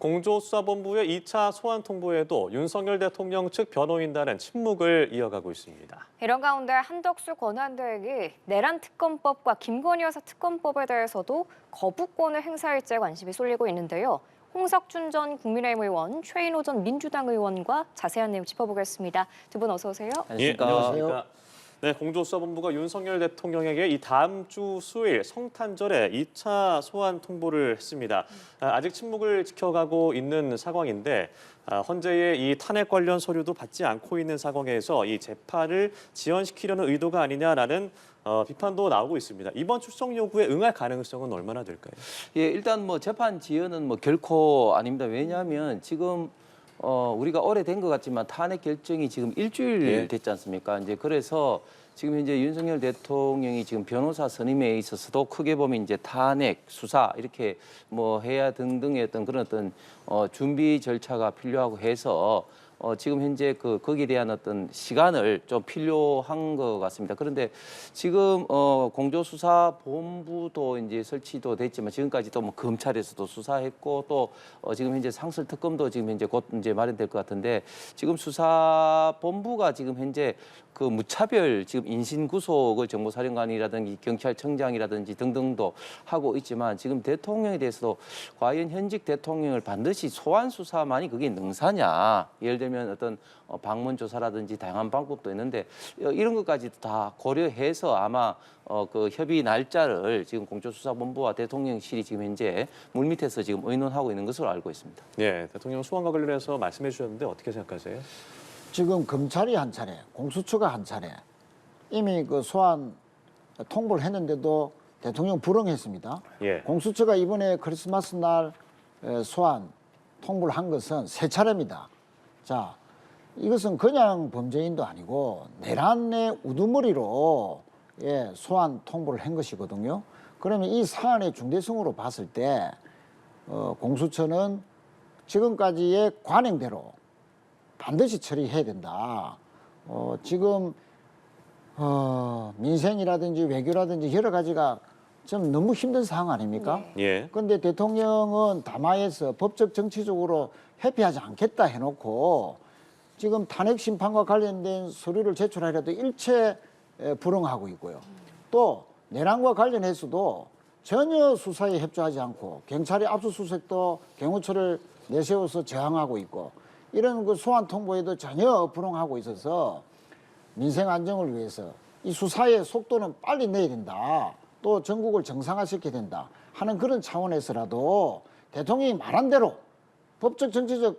공조수사본부의 2차 소환 통보에도 윤석열 대통령 측 변호인단은 침묵을 이어가고 있습니다. 이런 가운데 한덕수 권한대행이 내란 특검법과 김건희 여사 특검법에 대해서도 거부권을 행사할지 관심이 쏠리고 있는데요. 홍석준 전 국민의힘 의원, 최인호 전 민주당 의원과 자세한 내용 짚어보겠습니다. 두 분 어서 오세요. 안녕하십니까. 네, 공조수사본부가 윤석열 대통령에게 이 다음 주 수요일 성탄절에 2차 소환 통보를 했습니다. 아직 침묵을 지켜가고 있는 상황인데 헌재의 이 탄핵 관련 서류도 받지 않고 있는 상황에서 이 재판을 지연시키려는 의도가 아니냐라는 비판도 나오고 있습니다. 이번 출석 요구에 응할 가능성은 얼마나 될까요? 예, 일단 뭐 재판 지연은 뭐 결코 아닙니다. 왜냐하면 지금 우리가 오래된 것 같지만 탄핵 결정이 지금 일주일 됐지 않습니까? 이제 그래서 지금 현재 윤석열 대통령이 지금 변호사 선임에 있어서도 크게 보면 이제 탄핵, 수사 이렇게 뭐 해야 등등의 어떤 그런 어떤 준비 절차가 필요하고 해서 지금 현재 거기에 대한 어떤 시간을 좀 필요한 것 같습니다. 그런데 지금 공조수사본부도 이제 설치도 됐지만 지금까지도 뭐 검찰에서도 수사했고 또 지금 현재 상설특검도 지금 현재 곧 이제 마련될 것 같은데 지금 수사본부가 지금 현재 그 무차별 지금 인신구속을 정보사령관이라든지 경찰청장이라든지 등등도 하고 있지만 지금 대통령에 대해서도 과연 현직 대통령을 반드시 소환 수사만이 그게 능사냐? 예를 들면 어떤 방문 조사라든지 다양한 방법도 있는데 이런 것까지도 다 고려해서 아마 그 협의 날짜를 지금 공조수사본부와 대통령실이 지금 현재 물밑에서 지금 의논하고 있는 것으로 알고 있습니다. 네, 대통령 소환과 관련해서 말씀해 주셨는데 어떻게 생각하세요? 지금 검찰이 한 차례, 공수처가 한 차례 이미 그 소환 통보를 했는데도 대통령 불응했습니다. 공수처가 이번에 크리스마스 날 소환 통보를 한 것은 세 차례입니다. 자, 이것은 그냥 범죄인도 아니고 내란의 우두머리로 소환 통보를 한 것이거든요. 그러면 이 사안의 중대성으로 봤을 때 공수처는 지금까지의 관행대로 반드시 처리해야 된다. 지금 민생이라든지 외교라든지 여러 가지가 좀 너무 힘든 상황 아닙니까? 그런데 대통령은 담화에서 법적 정치적으로 회피하지 않겠다 해놓고 지금 탄핵 심판과 관련된 서류를 제출하려도 일체 불응하고 있고요. 또 내란과 관련해서도 전혀 수사에 협조하지 않고 경찰의 압수수색도 경호처를 내세워서 저항하고 있고 이런 그 소환 통보에도 전혀 불응하고 있어서 민생 안정을 위해서 이 수사의 속도는 빨리 내야 된다. 또 전국을 정상화시켜야 된다 하는 그런 차원에서라도 대통령이 말한 대로 법적 정치적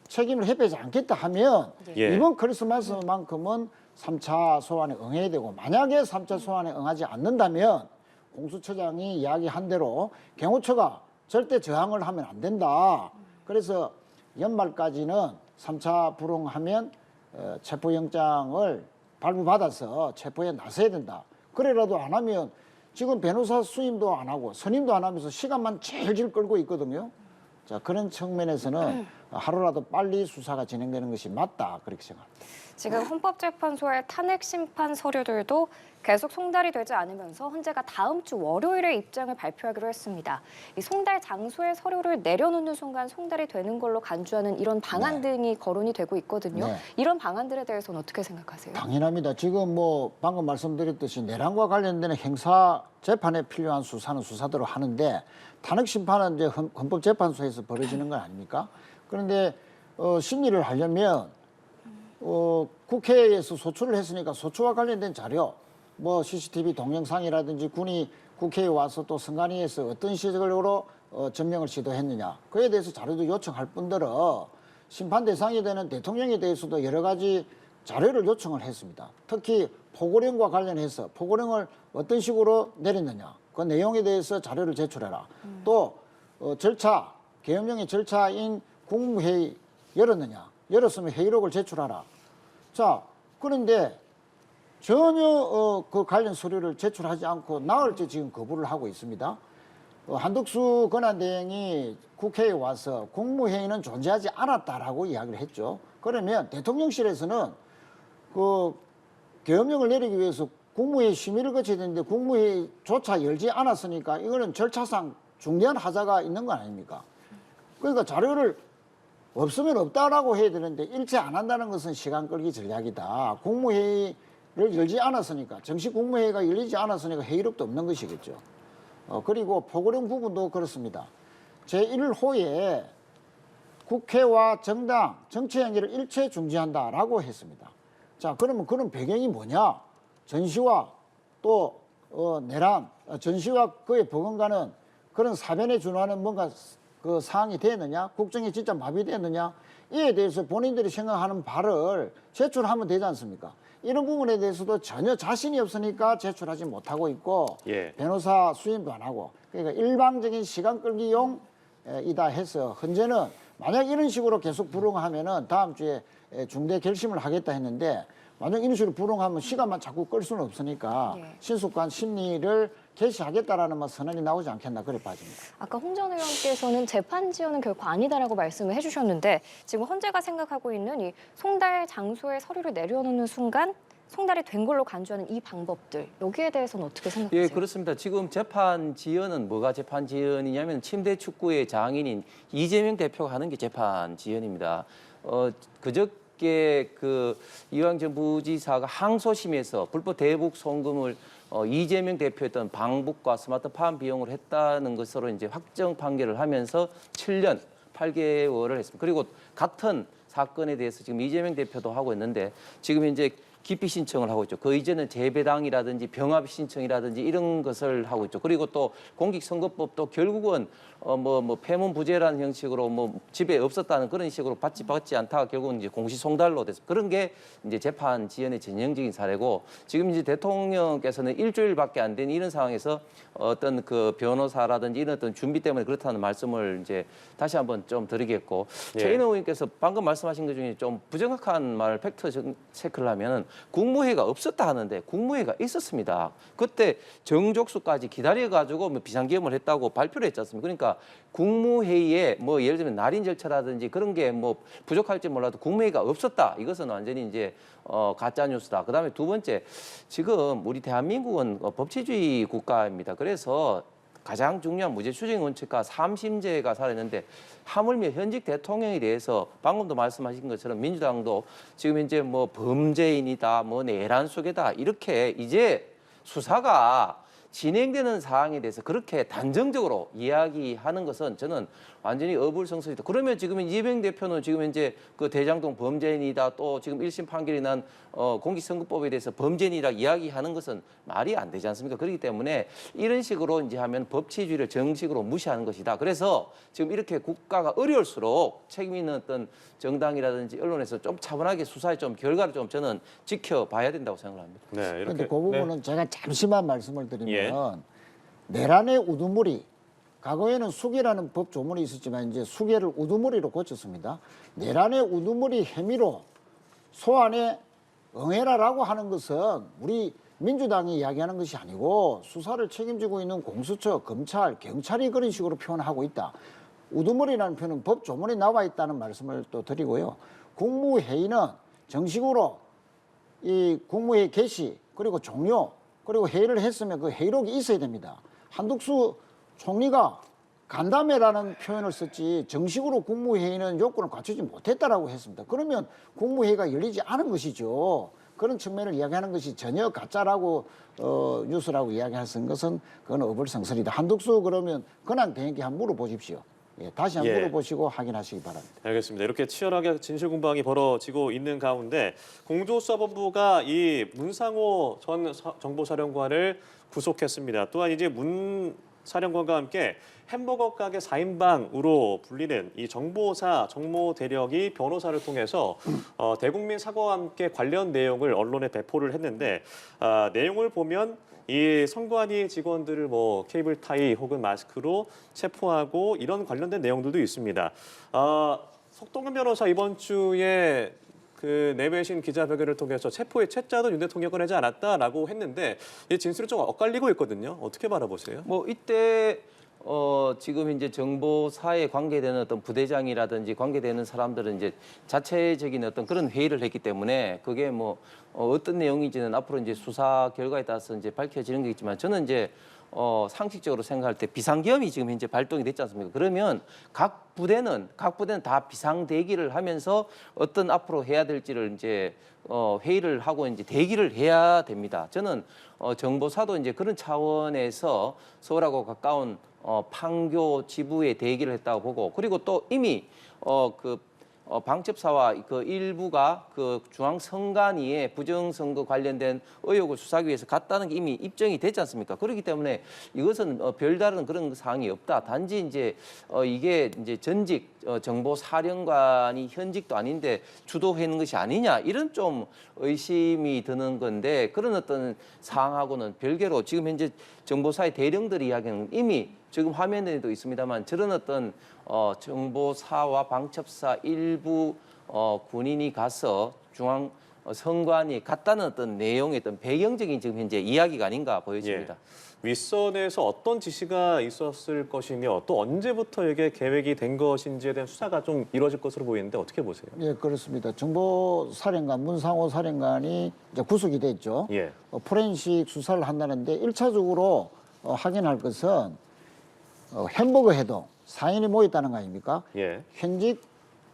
책임을 회피하지 않겠다 하면 이번 크리스마스만큼은 3차 소환에 응해야 되고 만약에 3차 소환에 응하지 않는다면 공수처장이 이야기한 대로 경호처가 절대 저항을 하면 안 된다. 그래서 연말까지는 3차 불응하면 체포영장을 발부받아서 체포에 나서야 된다. 그래라도 안 하면 지금 변호사 수임도 안 하고 선임도 안 하면서 시간만 질질 끌고 있거든요. 자, 그런 측면에서는 하루라도 빨리 수사가 진행되는 것이 맞다 그렇게 생각합니다. 지금 헌법재판소의 탄핵 심판 서류들도 계속 송달이 되지 않으면서 헌재가 다음 주 월요일에 입장을 발표하기로 했습니다. 이 송달 장소의 서류를 내려놓는 순간 송달이 되는 걸로 간주하는 이런 방안 등이 거론이 되고 있거든요. 이런 방안들에 대해서는 어떻게 생각하세요? 당연합니다. 지금 뭐 방금 말씀드렸듯이 내란과 관련된 행사 재판에 필요한 수사는 수사대로 하는데 탄핵 심판은 이제 헌법재판소에서 벌어지는 건 아닙니까? 그런데 심리를 하려면 국회에서 소추를 했으니까 소추와 관련된 자료, 뭐 CCTV 동영상이라든지 군이 국회에 와서 또 선관위에서 어떤 식으로 점령을 시도했느냐 그에 대해서 자료도 요청할 뿐더러 심판 대상이 되는 대통령에 대해서도 여러 가지 자료를 요청을 했습니다. 특히 포고령과 관련해서 포고령을 어떤 식으로 내렸느냐 그 내용에 대해서 자료를 제출해라. 또 절차, 계엄령의 절차인 국무회의 열었느냐 열었으면 회의록을 제출하라. 자, 그런데 전혀 그 관련 서류를 제출하지 않고 나흘째 지금 거부를 하고 있습니다. 한덕수 권한대행이 국회에 와서 국무회의는 존재하지 않았다라고 이야기를 했죠. 그러면 대통령실에서는 그 계엄령을 내리기 위해서 국무회의 심의를 거쳐야 되는데 국무회의조차 열지 않았으니까 이거는 절차상 중대한 하자가 있는 거 아닙니까? 그러니까 자료를 없으면 없다라고 해야 되는데 일체 안 한다는 것은 시간 끌기 전략이다. 국무회의를 열지 않았으니까, 정식 국무회의가 열리지 않았으니까 회의록도 없는 것이겠죠. 그리고 포고령 부분도 그렇습니다. 제1호에 국회와 정당, 정치 행위를 일체 중지한다라고 했습니다. 자, 그러면 그런 배경이 뭐냐? 전시와 또 내란, 전시와 그에 버금가는 그런 사변에 준하는 뭔가 그 사항이 되느냐? 국정이 진짜 마비되느냐? 이에 대해서 본인들이 생각하는 바를 제출하면 되지 않습니까? 이런 부분에 대해서도 전혀 자신이 없으니까 제출하지 못하고 있고 예. 변호사 수임도 안 하고, 그러니까 일방적인 시간 끌기용이다 해서 현재는 만약 이런 식으로 계속 불응하면은 다음 주에 중대 결심을 하겠다 했는데, 만약 이런 식으로 불응하면 시간만 자꾸 끌 수는 없으니까 예. 신속한 심리를 개시하겠다라는 선언이 나오지 않겠나, 그래 빠집니다. 아까 홍 전 의원께서는 재판 지연은 결코 아니다라고 말씀을 해주셨는데, 지금 헌재가 생각하고 있는 이 송달 장소에 서류를 내려놓는 순간 송달이 된 걸로 간주하는 이 방법들, 여기에 대해서는 어떻게 생각하세요? 예, 그렇습니다. 지금 재판 지연은 뭐가 재판 지연이냐면 침대 축구의 장인인 이재명 대표가 하는 게 재판 지연입니다. 그저께 그 이왕 전 부지사가 항소심에서 불법 대북 송금을 이재명 대표였던 방북과 스마트팜 비용으로 했다는 것으로 이제 확정 판결을 하면서 7년 8개월을 했습니다. 그리고 같은 사건에 대해서 지금 이재명 대표도 하고 있는데, 지금 현재 기피 신청을 하고 있죠. 그 이전에 재배당이라든지 병합 신청이라든지 이런 것을 하고 있죠. 그리고 또 공직선거법도 결국은 뭐 폐문부재라는 형식으로 뭐 집에 없었다는 그런 식으로 받지 않다가 결국은 이제 공시송달로 됐습니다. 그런 게 이제 재판 지연의 전형적인 사례고, 지금 이제 대통령께서는 일주일밖에 안 된 이런 상황에서 어떤 그 변호사라든지 이런 어떤 준비 때문에 그렇다는 말씀을 이제 다시 한번 좀 드리겠고, 예. 최인호 의원께서 방금 말씀하신 것 중에 좀 부정확한 말 팩트 체크를 하면은 국무회의가 없었다 하는데 국무회의가 있었습니다. 그때 정족수까지 기다려가지고 뭐 비상계엄을 했다고 발표를 했지 않습니까? 그러니까 국무회의에 뭐 예를 들면 날인 절차라든지 그런 게 뭐 부족할지 몰라도 국무회의가 없었다. 이것은 완전히 이제 가짜 뉴스다. 그다음에 두 번째, 지금 우리 대한민국은 법치주의 국가입니다. 그래서 가장 중요한 무죄 추정 원칙과 삼심제가 살아있는데, 하물며 현직 대통령에 대해서 방금도 말씀하신 것처럼 민주당도 지금 현재 뭐 범죄인이다, 뭐 내란 속에다 이렇게 이제 수사가 진행되는 사항에 대해서 그렇게 단정적으로 이야기하는 것은 저는 완전히 어불성설이다. 그러면 지금 이재명 대표는 지금 현재 그 대장동 범죄인이다, 또 지금 1심 판결이 난 공직선거법에 대해서 범죄인이라 이야기하는 것은 말이 안 되지 않습니까? 그렇기 때문에 이런 식으로 이제 하면 법치주의를 정식으로 무시하는 것이다. 그래서 지금 이렇게 국가가 어려울수록 책임 있는 어떤 정당이라든지 언론에서 좀 차분하게 수사에 좀 결과를 좀 저는 지켜봐야 된다고 생각합니다. 네, 이렇게. 그런데 그 부분은 제가 잠시만 말씀을 드리면, 예. 내란의 우두머리, 과거에는 수계라는 법 조문이 있었지만 이제 수계를 우두머리로 고쳤습니다. 내란의 우두머리 혐의로 소환에 응해라라고 하는 것은 우리 민주당이 이야기하는 것이 아니고 수사를 책임지고 있는 공수처, 검찰, 경찰이 그런 식으로 표현하고 있다. 우두머리라는 표현은 법 조문에 나와 있다는 말씀을 또 드리고요. 국무회의는 정식으로 이 국무회의 개시, 그리고 종료, 그리고 회의를 했으면 그 회의록이 있어야 됩니다. 한덕수 총리가 간담회라는 표현을 썼지 정식으로 국무회의는 요건을 갖추지 못했다라고 했습니다. 그러면 국무회의가 열리지 않은 것이죠. 그런 측면을 이야기하는 것이 전혀 가짜라고 뉴스라고 이야기할 수 있는 것은 그건 어불성설이다. 한덕수 그러면 근황 대행께 한번 물어보십시오. 예, 다시 한번 예. 물어보시고 확인하시기 바랍니다. 알겠습니다. 이렇게 치열하게 진실 공방이 벌어지고 있는 가운데 공조수사본부가 이 문상호 전 정보사령관을 구속했습니다. 또한 이제 문 사령관과 함께 햄버거 가게 4인방으로 불리는 이 정보사 정모 대력이 변호사를 통해서 대국민 사과와 함께 관련 내용을 언론에 배포를 했는데, 내용을 보면 이 선관위 직원들을 뭐 케이블 타이 혹은 마스크로 체포하고 이런 관련된 내용들도 있습니다. 석동현 변호사 이번 주에 그 내외신 기자회견을 통해서 체포의 채자도 윤 대통령이 꺼내지 않았다라고 했는데, 이 진술이 좀 엇갈리고 있거든요. 어떻게 바라보세요? 뭐 이때 지금 이제 정보사에 관계되는 어떤 부대장이라든지 관계되는 사람들은 이제 자체적인 어떤 그런 회의를 했기 때문에 그게 뭐 어떤 내용인지는 앞으로 이제 수사 결과에 따라서 이제 밝혀지는 게 있지만, 저는 이제 상식적으로 생각할 때 비상계엄이 지금 현재 발동이 됐지 않습니까? 그러면 각 부대는 다 비상대기를 하면서 어떤 앞으로 해야 될지를 이제 회의를 하고 이제 대기를 해야 됩니다. 저는 정보사도 이제 그런 차원에서 서울하고 가까운 판교 지부에 대기를 했다고 보고, 그리고 또 이미 방첩사와 그 일부가 그 중앙선관위에 부정선거 관련된 의혹을 수사하기 위해서 갔다는 게 이미 입증이 됐지 않습니까? 그렇기 때문에 이것은 별다른 그런 사항이 없다. 단지 이제 이게 이제 전직 정보사령관이 현직도 아닌데 주도하는 것이 아니냐, 이런 좀 의심이 드는 건데, 그런 어떤 사항하고는 별개로 지금 현재 정보사의 대령들이 이야기하는 이미 지금 화면에도 있습니다만 저런 어떤 정보사와 방첩사 일부 군인이 가서 중앙 선관위에 갔다는 어떤 내용의 어떤 배경적인 지금 현재 이야기가 아닌가 보여집니다. 예. 윗선에서 어떤 지시가 있었을 것이며 또 언제부터 이게 계획이 된 것인지에 대한 수사가 좀 이루어질 것으로 보이는데 어떻게 보세요? 예, 그렇습니다. 정보사령관 문상호 사령관이 이제 구속이 됐죠. 예. 포렌식 수사를 한다는데 1차적으로 확인할 것은 햄버거 해동, 사인이 모였다는 거 아닙니까? 예. 현직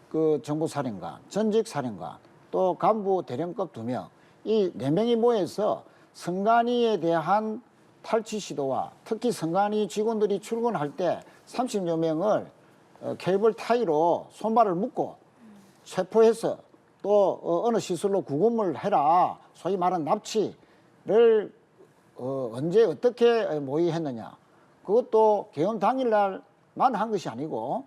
그 정보사령관, 전직 사령관, 또 간부 대령급 2명, 이 4명이 모여서 선관위에 대한 탈취 시도와 특히 선관위 직원들이 출근할 때 30여 명을 케이블 타이로 손발을 묶고 체포해서 또 어느 시설로 구금을 해라, 소위 말하는 납치를 언제 어떻게 모의했느냐. 그것도 계엄 당일날만 한 것이 아니고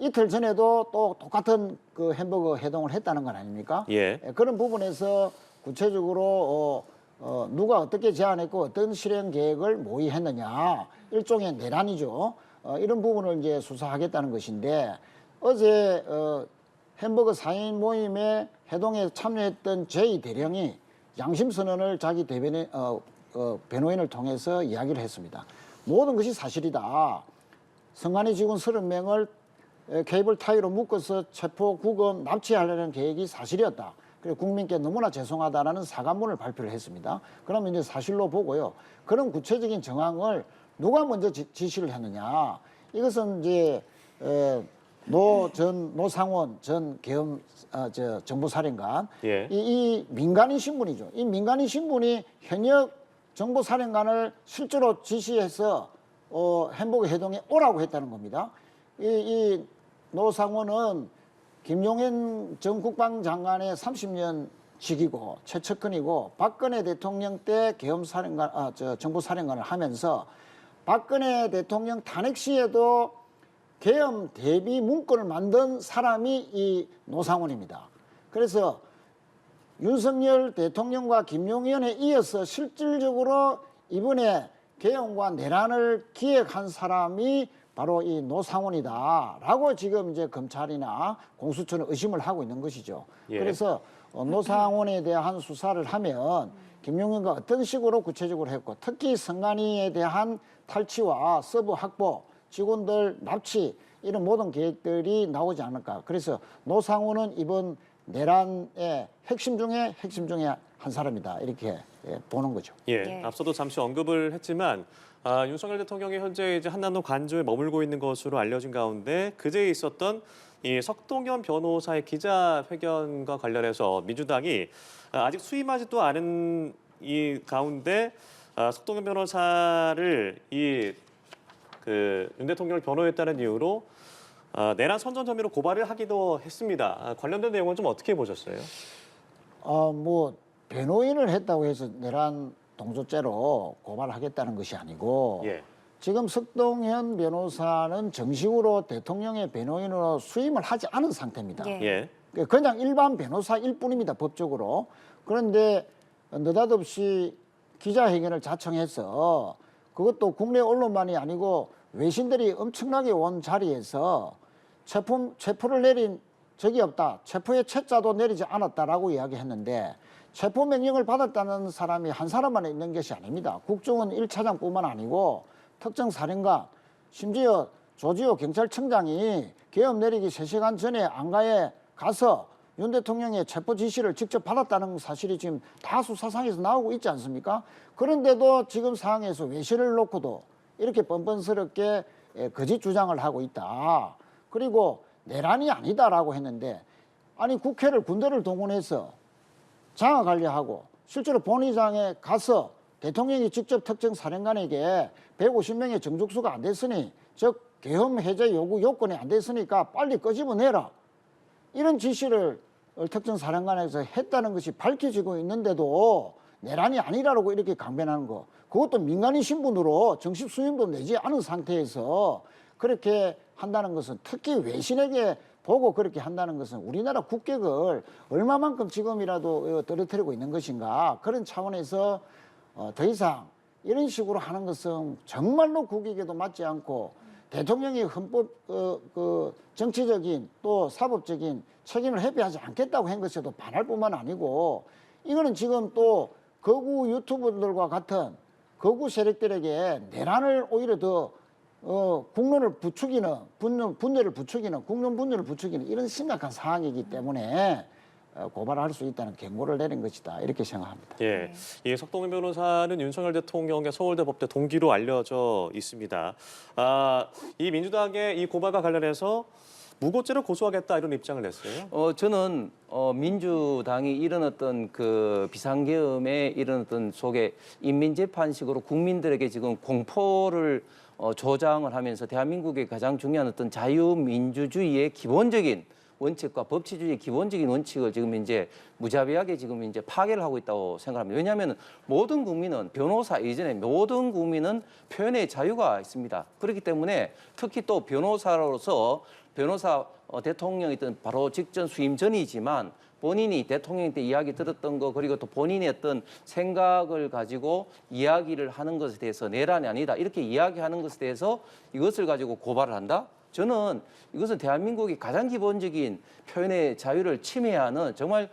이틀 전에도 또 똑같은 그 햄버거 해동을 했다는 건 아닙니까? 예. 그런 부분에서 구체적으로 누가 어떻게 제안했고 어떤 실행 계획을 모의했느냐, 일종의 내란이죠. 이런 부분을 이제 수사하겠다는 것인데, 어제 햄버거 4인 모임에 해동에 참여했던 제2대령이 양심 선언을 자기 변호인을 통해서 이야기를 했습니다. 모든 것이 사실이다. 선관위 직원 30명을 케이블 타이로 묶어서 체포, 구금, 납치하려는 계획이 사실이었다. 그리고 국민께 너무나 죄송하다라는 사과문을 발표를 했습니다. 그러면 이제 사실로 보고요. 그런 구체적인 정황을 누가 먼저 지시를 했느냐. 이것은 이제 노상원 전 계엄 정보사령관, 예. 이 민간인 신분이죠. 이 민간인 신분이 현역 정보사령관을 실제로 지시해서 햄버거 해동에 오라고 했다는 겁니다. 이 노상원은 김용현 전 국방장관의 30년 직이고 최측근이고 박근혜 대통령 때 계엄사령관, 정보사령관을 하면서 박근혜 대통령 탄핵 시에도 계엄 대비 문건을 만든 사람이 이 노상원입니다. 그래서 윤석열 대통령과 김용현에 이어서 실질적으로 이번에 계엄과 내란을 기획한 사람이 바로 이 노상원이다라고 지금 이제 검찰이나 공수처는 의심을 하고 있는 것이죠. 예. 그래서 노상원에 대한 수사를 하면 김용현과 어떤 식으로 구체적으로 했고, 특히 선관위에 대한 탈취와 서브 확보, 직원들 납치, 이런 모든 계획들이 나오지 않을까. 그래서 노상원은 이번 내란의 핵심 중에 한 사람이다, 이렇게 보는 거죠. 예. 앞서도 잠시 언급을 했지만 윤석열 대통령이 현재 이제 한남동 관저에 머물고 있는 것으로 알려진 가운데 그제 있었던 이 석동현 변호사의 기자회견과 관련해서 민주당이 아직 수임하지도 않은 이 가운데 석동현 변호사를 윤 대통령을 변호했다는 이유로 내란 선전 혐의로 고발을 하기도 했습니다. 관련된 내용은 좀 어떻게 보셨어요? 뭐 변호인을 했다고 해서 내란 동조죄로 고발하겠다는 것이 아니고, 예. 지금 석동현 변호사는 정식으로 대통령의 변호인으로 수임을 하지 않은 상태입니다. 예. 그냥 일반 변호사일 뿐입니다, 법적으로. 그런데 느닷없이 기자회견을 자청해서, 그것도 국내 언론만이 아니고 외신들이 엄청나게 온 자리에서 체포를 내린 적이 없다, 체포의 채자도 내리지 않았다라고 이야기했는데, 체포 명령을 받았다는 사람이 한 사람만 있는 것이 아닙니다. 국정원 1차장뿐만 아니고 특정 사령관, 심지어 조지호 경찰청장이 계엄 내리기 3시간 전에 안가에 가서 윤 대통령의 체포 지시를 직접 받았다는 사실이 지금 다 수사상에서 나오고 있지 않습니까? 그런데도 지금 상황에서 외신을 놓고도 이렇게 뻔뻔스럽게 거짓 주장을 하고 있다. 그리고 내란이 아니다라고 했는데 아니 국회를 군대를 동원해서 장악하려 하고 실제로 본의장에 가서 대통령이 직접 특정 사령관에게 150명의 정족수가 안 됐으니 즉 계엄 해제 요구 요건이 안 됐으니까 빨리 끄집어내라. 이런 지시를 특정 사령관에서 했다는 것이 밝혀지고 있는데도 내란이 아니라고 이렇게 강변하는 거. 그것도 민간인 신분으로 정식 수임도 내지 않은 상태에서 그렇게 한다는 것은 특히 외신에게 보고 그렇게 한다는 것은 우리나라 국격을 얼마만큼 지금이라도 떨어뜨리고 있는 것인가. 그런 차원에서 더 이상 이런 식으로 하는 것은 정말로 국익에도 맞지 않고 대통령이 헌법 정치적인 또 사법적인 책임을 회피하지 않겠다고 한 것에도 반할 뿐만 아니고 이거는 지금 또 거구 유튜버들과 같은 거구 세력들에게 내란을 오히려 더 국론을 부추기는 분열을 부추기는 국론 분열을 부추기는 이런 심각한 상황이기 때문에 고발할 수 있다는 경고를 내린 것이다 이렇게 생각합니다. 예, 이 석동현 변호사는 윤석열 대통령의 서울대 법대 동기로 알려져 있습니다. 이 민주당의 이 고발과 관련해서 무고죄를 고소하겠다 이런 입장을 냈어요. 저는 민주당이 이런 어떤 그 비상계엄의 이런 어떤 속에 인민재판식으로 국민들에게 지금 공포를 조장을 하면서 대한민국의 가장 중요한 어떤 자유민주주의의 기본적인 원칙과 법치주의의 기본적인 원칙을 지금 이제 무자비하게 지금 이제 파괴를 하고 있다고 생각합니다. 왜냐하면 모든 국민은 변호사 이전에 모든 국민은 표현의 자유가 있습니다. 그렇기 때문에 특히 또 변호사 대통령이든 바로 직전 수임 전이지만 본인이 대통령 때 이야기 들었던 거 그리고 또 본인의 어떤 생각을 가지고 이야기를 하는 것에 대해서 내란이 아니다 이렇게 이야기하는 것에 대해서 이것을 가지고 고발을 한다? 저는 이것은 대한민국의 가장 기본적인 표현의 자유를 침해하는 정말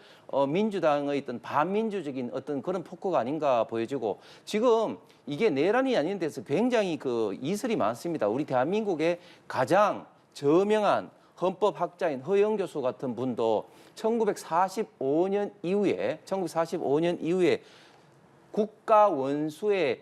민주당의 어떤 반민주적인 어떤 그런 폭거가 아닌가 보여지고 지금 이게 내란이 아닌 데서 굉장히 그 이설이 많습니다. 우리 대한민국의 가장 저명한 헌법학자인 허영 교수 같은 분도 1945년 이후에 국가 원수의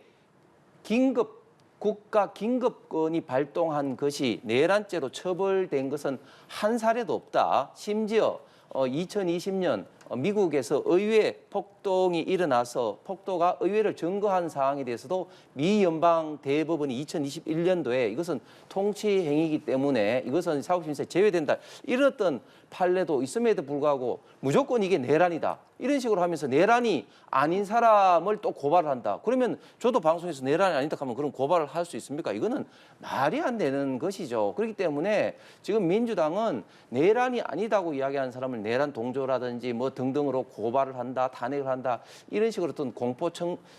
국가 긴급권이 발동한 것이 내란죄로 처벌된 것은 한 사례도 없다. 심지어 2020년 미국에서 의회 폭동이 일어나서 폭도가 의회를 점거한 상황에 대해서도 미 연방 대법원이 2021년도에 이것은 통치 행위이기 때문에 이것은 사법심사에 제외된다. 이런 어떤 판례도 있음에도 불구하고 무조건 이게 내란이다. 이런 식으로 하면서 내란이 아닌 사람을 또 고발을 한다. 그러면 저도 방송에서 내란이 아니다 하면 그럼 고발을 할 수 있습니까? 이거는 말이 안 되는 것이죠. 그렇기 때문에 지금 민주당은 내란이 아니다고 이야기하는 사람을 내란 동조라든지 뭐 등등으로 고발을 한다, 탄핵을 한다 이런 식으로 어떤 공포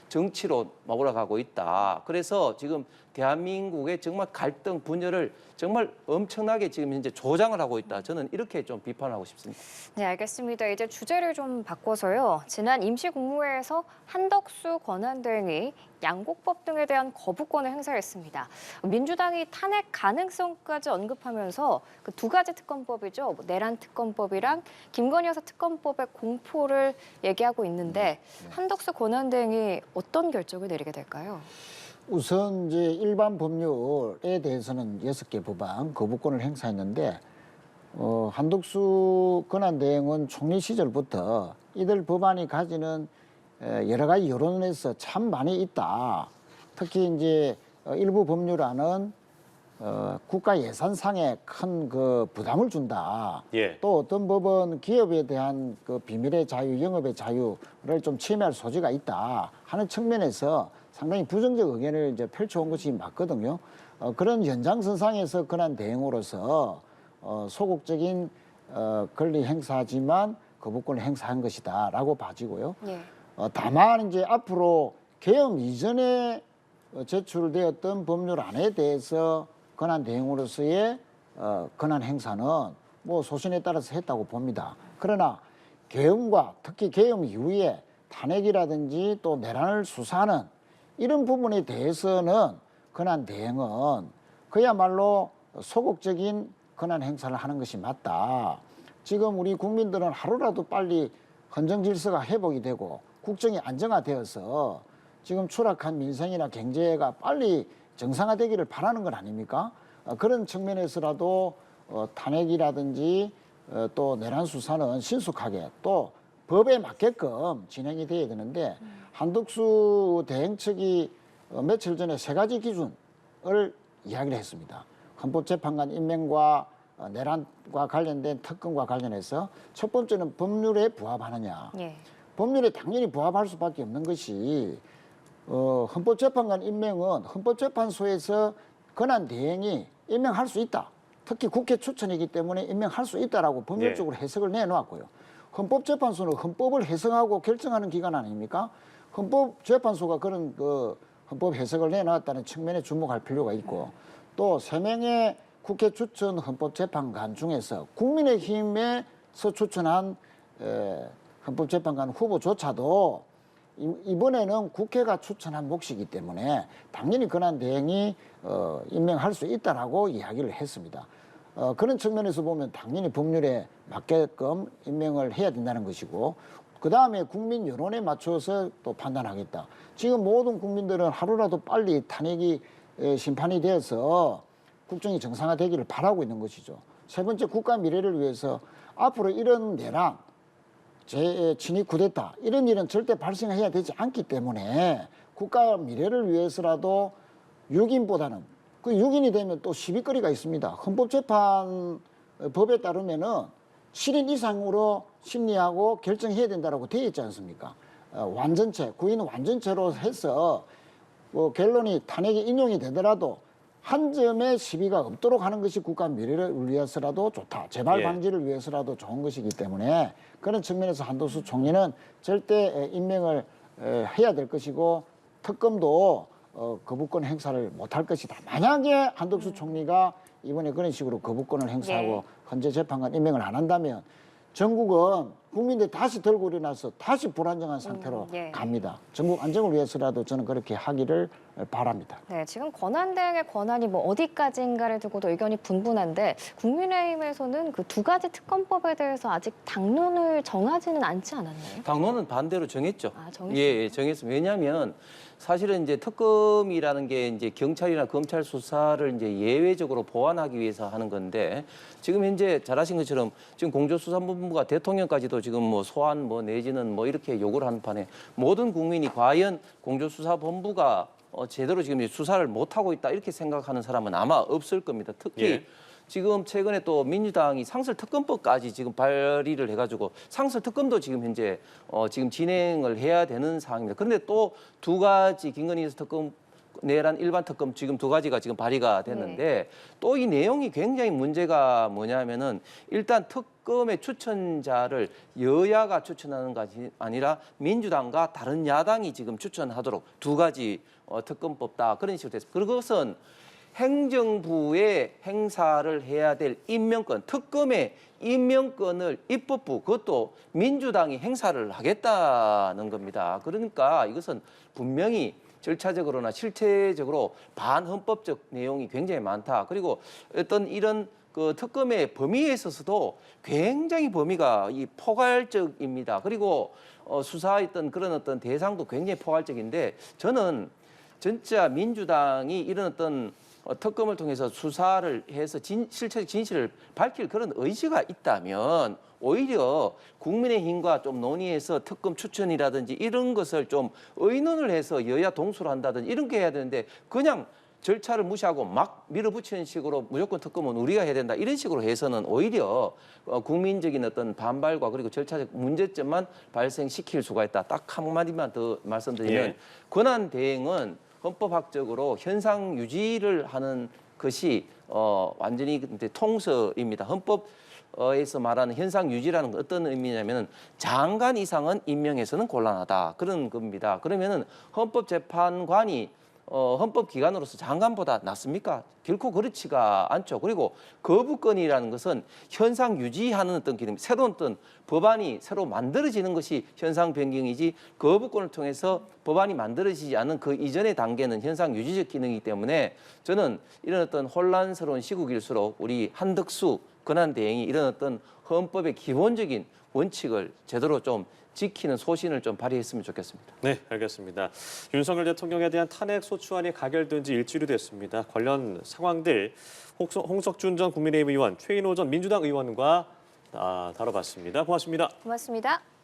정치로 몰아가고 있다. 그래서 지금 대한민국의 정말 갈등 분열을 정말 엄청나게 지금 현재 조장을 하고 있다. 저는 이렇게 좀 비판하고 싶습니다. 네, 알겠습니다. 이제 주제를 좀 바꿔서요. 지난 임시국무회에서 한덕수 권한대행이 양곡법 등에 대한 거부권을 행사했습니다. 민주당이 탄핵 가능성까지 언급하면서 그 두 가지 특검법이죠. 내란 특검법이랑 김건희 여사 특검법의 공포를 얘기하고 있는데 한덕수 권한대행이 어떤 결정을 내리게 될까요? 우선 이제 일반 법률에 대해서는 6개 법안 거부권을 행사했는데 한덕수 권한대행은 총리 시절부터 이들 법안이 가지는 여러 가지 여론에서 참 많이 있다. 특히 이제 일부 법률안은 국가 예산상에 큰 그 부담을 준다. 예. 또 어떤 법은 기업에 대한 그 비밀의 자유, 영업의 자유를 좀 침해할 소지가 있다 하는 측면에서 상당히 부정적 의견을 이제 펼쳐온 것이 맞거든요. 그런 연장선상에서 권한 대행으로서 소극적인 권리 행사지만 거부권을 행사한 것이다라고 봐지고요. 예. 다만 이제 앞으로 계엄 이전에 제출되었던 법률안에 대해서 권한 대행으로서의 권한 행사는 뭐 소신에 따라서 했다고 봅니다. 그러나 계엄과 특히 계엄 이후에 탄핵이라든지 또 내란을 수사하는 이런 부분에 대해서는 권한 대행은 그야말로 소극적인 권한 행사를 하는 것이 맞다. 지금 우리 국민들은 하루라도 빨리 헌정 질서가 회복이 되고 국정이 안정화되어서 지금 추락한 민생이나 경제가 빨리 정상화되기를 바라는 건 아닙니까? 그런 측면에서라도 탄핵이라든지 또 내란 수사는 신속하게 또 법에 맞게끔 진행이 돼야 되는데 한덕수 대행 측이 며칠 전에 세 가지 기준을 이야기를 했습니다. 헌법재판관 임명과 내란과 관련된 특검과 관련해서 첫 번째는 법률에 부합하느냐. 예. 법률에 당연히 부합할 수밖에 없는 것이 헌법재판관 임명은 헌법재판소에서 권한 대행이 임명할 수 있다. 특히 국회 추천이기 때문에 임명할 수 있다라고 법률적으로 해석을 내놓았고요. 헌법재판소는 헌법을 해석하고 결정하는 기관 아닙니까? 헌법재판소가 그런 헌법 해석을 내놨다는 측면에 주목할 필요가 있고 또 3명의 국회 추천 헌법재판관 중에서 국민의힘에서 추천한 헌법재판관 후보조차도 이번에는 국회가 추천한 몫이기 때문에 당연히 권한 대행이 임명할 수 있다라고 이야기를 했습니다. 그런 측면에서 보면 당연히 법률에 맞게끔 임명을 해야 된다는 것이고 그 다음에 국민 여론에 맞춰서 또 판단하겠다. 지금 모든 국민들은 하루라도 빨리 탄핵이 심판이 되어서 국정이 정상화되기를 바라고 있는 것이죠. 세 번째 국가 미래를 위해서 앞으로 이런 내란, 친위 쿠데타 이런 일은 절대 발생해야 되지 않기 때문에 국가 미래를 위해서라도 6인보다는 그 6인이 되면 또 시비거리가 있습니다. 헌법재판 법에 따르면은 7인 이상으로 심리하고 결정해야 된다라고 되어 있지 않습니까? 완전체, 구인 완전체로 해서 결론이 탄핵이 인용이 되더라도 한 점의 시비가 없도록 하는 것이 국가 미래를 위해서라도 좋다. 재발 방지를 위해서라도 좋은 것이기 때문에 그런 측면에서 한덕수 총리는 절대 임명을 해야 될 것이고 특검도 거부권 행사를 못할 것이다. 만약에 한덕수 총리가 이번에 그런 식으로 거부권을 행사하고 헌재 재판관 임명을 안 한다면 전국은 국민들이 다시 들고 일어나서 다시 불안정한 상태로 갑니다. 전국 안정을 위해서라도 저는 그렇게 하기를 바랍니다. 네, 지금 권한대행의 권한이 뭐 어디까지인가를 두고도 의견이 분분한데 국민의힘에서는 그 두 가지 특검법에 대해서 아직 당론을 정하지는 않지 않았나요? 당론은 반대로 정했죠. 아, 정했어요? 예, 정했습니다. 왜냐하면 사실은 이제 특검이라는 게 이제 경찰이나 검찰 수사를 이제 예외적으로 보완하기 위해서 하는 건데 지금 현재 잘하신 것처럼 지금 공조수사본부가 대통령까지도 지금 뭐 소환 뭐 내지는 뭐 이렇게 요구를 하는 판에 모든 국민이 과연 공조수사본부가 제대로 지금 이제 수사를 못 하고 있다 이렇게 생각하는 사람은 아마 없을 겁니다. 특히 지금 최근에 또 민주당이 상설특검법까지 지금 발의를 해가지고 상설특검도 지금 현재 지금 진행을 해야 되는 상황입니다. 그런데 또 두 가지 김건희 특검 내란 일반 특검 지금 두 가지가 지금 발의가 됐는데 또 이 내용이 굉장히 문제가 뭐냐면은 일단 특검의 추천자를 여야가 추천하는 것이 아니라 민주당과 다른 야당이 지금 추천하도록 두 가지 특검법 다 그런 식으로 됐습니다. 그것은 행정부의 행사를 해야 될 임명권, 특검의 임명권을 입법부, 그것도 민주당이 행사를 하겠다는 겁니다. 그러니까 이것은 분명히 절차적으로나 실체적으로 반헌법적 내용이 굉장히 많다. 그리고 어떤 이런 그 특검의 범위에 있어서도 굉장히 범위가 포괄적입니다. 그리고 수사했던 그런 어떤 대상도 굉장히 포괄적인데 저는 진짜 민주당이 이런 어떤 특검을 통해서 수사를 해서 실체적 진실을 밝힐 그런 의지가 있다면 오히려 국민의힘과 좀 논의해서 특검 추천이라든지 이런 것을 좀 의논을 해서 여야 동수를 한다든지 이런 게 해야 되는데 그냥 절차를 무시하고 막 밀어붙이는 식으로 무조건 특검은 우리가 해야 된다 이런 식으로 해서는 오히려 국민적인 어떤 반발과 그리고 절차적 문제점만 발생시킬 수가 있다. 딱 한마디만 더 말씀드리면 권한 대행은 헌법학적으로 현상 유지를 하는 것이 완전히 통서입니다. 헌법에서 말하는 현상 유지라는 건 어떤 의미냐면은 장관 이상은 임명해서는 곤란하다 그런 겁니다. 그러면은 헌법재판관이 헌법기관으로서 장관보다 낫습니까? 결코 그렇지가 않죠. 그리고 거부권이라는 것은 현상 유지하는 어떤 기능, 새로운 어떤 법안이 새로 만들어지는 것이 현상 변경이지 거부권을 통해서 법안이 만들어지지 않은 그 이전의 단계는 현상 유지적 기능이기 때문에 저는 이런 어떤 혼란스러운 시국일수록 우리 한덕수 권한 대행이 이런 어떤 헌법의 기본적인 원칙을 제대로 좀 지키는 소신을 좀 발휘했으면 좋겠습니다. 네, 알겠습니다. 윤석열 대통령에 대한 탄핵 소추안이 가결된 지 일주일이 됐습니다. 관련 상황들 홍석준 전 국민의힘 의원, 최인호 전 민주당 의원과 다뤄봤습니다. 고맙습니다. 고맙습니다.